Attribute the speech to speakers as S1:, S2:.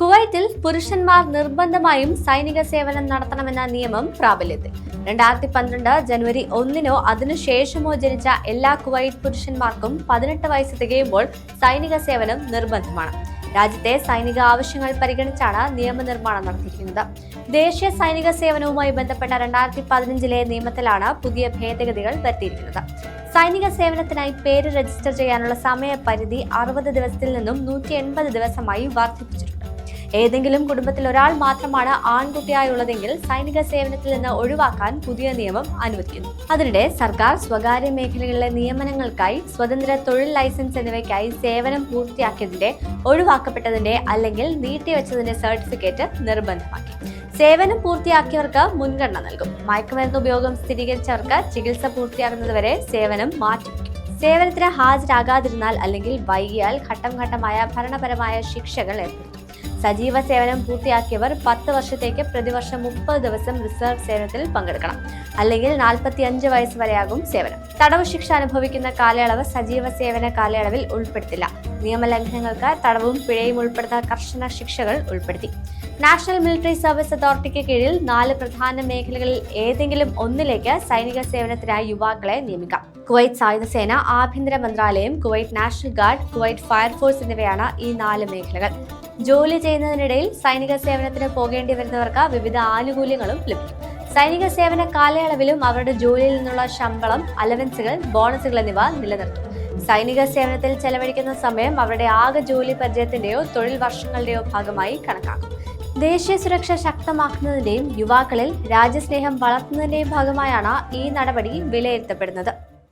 S1: കുവൈറ്റിൽ പുരുഷന്മാർ നിർബന്ധമായും സൈനിക സേവനം നടത്തണമെന്ന നിയമം പ്രാബല്യത്തിൽ. 2012 ജനുവരി 1 അതിനുശേഷമോ ജനിച്ച എല്ലാ കുവൈറ്റ് പുരുഷന്മാർക്കും 18 വയസ്സ് തികയുമ്പോൾ സൈനിക സേവനം നിർബന്ധമാണ്. രാജ്യത്തെ സൈനിക ആവശ്യങ്ങൾ പരിഗണിച്ചാണ് നിയമനിർമ്മാണം നടത്തിയിരിക്കുന്നത്. ദേശീയ സൈനിക സേവനവുമായി ബന്ധപ്പെട്ട 2015 നിയമത്തിലാണ് പുതിയ ഭേദഗതികൾ വരുത്തിയിരിക്കുന്നത്. സൈനിക സേവനത്തിനായി പേര് രജിസ്റ്റർ ചെയ്യാനുള്ള സമയപരിധി 60 ദിവസത്തിൽ നിന്നും 180 ദിവസമായി വർദ്ധിപ്പിച്ചിട്ടുണ്ട്. ഏതെങ്കിലും കുടുംബത്തിൽ ഒരാൾ മാത്രമാണ് ആൺകുട്ടിയായുള്ളതെങ്കിൽ സൈനിക സേവനത്തിൽ നിന്ന് ഒഴിവാക്കാൻ പുതിയ നിയമം അനുവദിക്കുന്നു. അതിനിടെ സർക്കാർ സ്വകാര്യ മേഖലകളിലെ നിയമനങ്ങൾക്കായി സ്വതന്ത്ര തൊഴിൽ ലൈസൻസ് എന്നിവയ്ക്കായി സേവനം പൂർത്തിയാക്കിയതിന്റെ, ഒഴിവാക്കപ്പെട്ടതിന്റെ അല്ലെങ്കിൽ നീട്ടിവെച്ചതിന്റെ സർട്ടിഫിക്കറ്റ് നിർബന്ധമാക്കി. സേവനം പൂർത്തിയാക്കിയവർക്ക് മുൻഗണന നൽകും. മയക്കുമരുന്ന് ഉപയോഗം സ്ഥിരീകരിച്ചവർക്ക് ചികിത്സ പൂർത്തിയാകുന്നതുവരെ സേവനം മാറ്റിവെക്കും. സേവനത്തിന് ഹാജരാകാതിരുന്നാൽ അല്ലെങ്കിൽ വൈകിയാൽ ഘട്ടം ഘട്ടമായ ഭരണപരമായ ശിക്ഷകൾ ഏർപ്പെടുത്തും. സജീവ സേവനം പൂർത്തിയാക്കിയവർ 10 വർഷത്തേക്ക് പ്രതിവർഷം 30 ദിവസം റിസർവ് സേവനത്തിൽ പങ്കെടുക്കണം. അല്ലെങ്കിൽ 45 വയസ്സ് വരെയാകും സേവനം. തടവ് ശിക്ഷ അനുഭവിക്കുന്ന കാലയളവ് സജീവ സേവന കാലയളവിൽ ഉൾപ്പെടുത്തില്ല. നിയമലംഘനങ്ങൾക്ക് തടവും പിഴയും ഉൾപ്പെടുന്ന കർശന ശിക്ഷകൾ ഉൾപ്പെടുത്തി. നാഷണൽ മിലിറ്ററി സർവീസ് അതോറിറ്റിക്ക് കീഴിൽ 4 പ്രധാന മേഖലകളിൽ ഏതെങ്കിലും ഒന്നിലേക്ക് സൈനിക സേവനത്തിനായി യുവാക്കളെ നിയമിക്കാം. കുവൈറ്റ് സായുധ സേന, ആഭ്യന്തര മന്ത്രാലയം, Kuwait national guard, Kuwait fire force എന്നിവയാണ് ഈ 4 മേഖലകൾ. ജോലി ചെയ്യുന്നതിനിടയിൽ സൈനിക സേവനത്തിന് പോകേണ്ടി വരുന്നവർക്ക് വിവിധ ആനുകൂല്യങ്ങളും ലഭിക്കും. സൈനിക സേവന കാലയളവിലും അവരുടെ ജോലിയിൽ നിന്നുള്ള ശമ്പളം, അലവൻസുകൾ, ബോണസുകൾ എന്നിവ നിലനിർത്തും. സൈനിക സേവനത്തിൽ ചെലവഴിക്കുന്ന സമയം അവരുടെ ആകെ ജോലി പരിചയത്തിന്റെയോ തൊഴിൽ വർഷങ്ങളുടെയോ ഭാഗമായി കണക്കാക്കും. ദേശീയ സുരക്ഷ ശക്തമാക്കുന്നതിന്റെയും യുവാക്കളിൽ രാജ്യസ്നേഹം വളർത്തുന്നതിന്റെയും ഭാഗമായാണ് ഈ നടപടി വിലയിരുത്തപ്പെടുന്നത്.